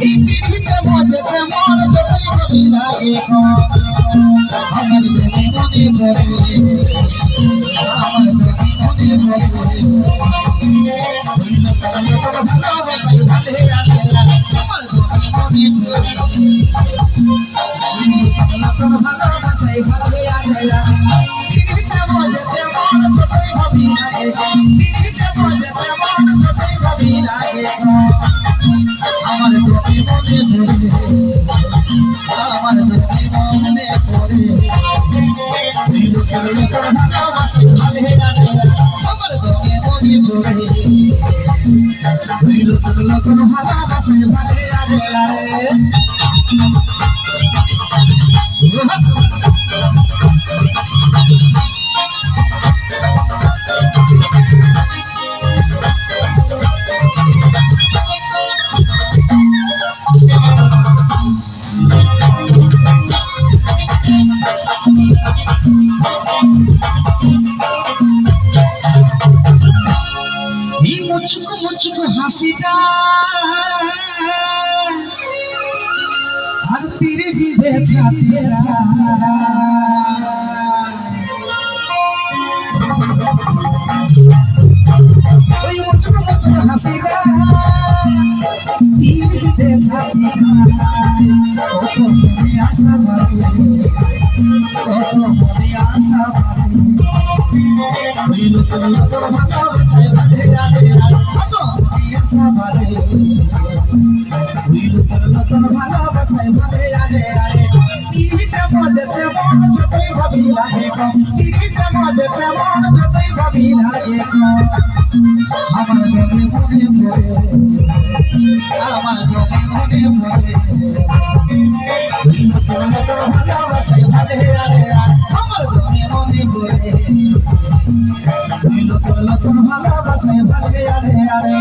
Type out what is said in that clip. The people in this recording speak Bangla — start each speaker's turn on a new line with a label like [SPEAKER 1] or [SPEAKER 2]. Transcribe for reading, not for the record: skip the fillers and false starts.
[SPEAKER 1] এই পৃথিবীতে মজেছে মন যতই ভাবি লাগে আমার দেবী মনে পড়বে আমার দেবী মনে পড়বে ভালোবাসাই ভালো লাগে আমার দেবী মনে পড়বে ভালোবাসাই ভালো লাগে পৃথিবীতে মজেছে মন যতই ভাবি লাগে পৃথিবীতে মজেছে মন যতই ভাবি লাগে আমার দেবী মনে পড়বে আমার দেবী মনে পড়বে ভালোবাসাই ভালো লাগে আমার দেবী মনে পড়বে ভালোবাসাই ভালো লাগে मुझको मुझको हंसीटा हर तेरे भी दे जाते ओए मुझको मुझको हंसीटा तेरे भी दे जाते ओ तो मेरी आशा भरी ओ तो मेरी आशा भरी वीलो तो भालोबासा भालो লাগে তো মেরি আশা ভরি वीलो तो ভালোবাসা ভালো লাগে পৃথিবীতে মজেছে মন যতই ভাবি লাগে পৃথিবীতে মজেছে মন যতই ভাবি লাগে আমার দেবী মনে পড়ে আমার দেবী মনে পড়ে वीलो তো ভালোবাসা ভালো লাগে আমার দেবী মনে পড়ে নতুন ভালোবাসায় ভালো লাগে আরে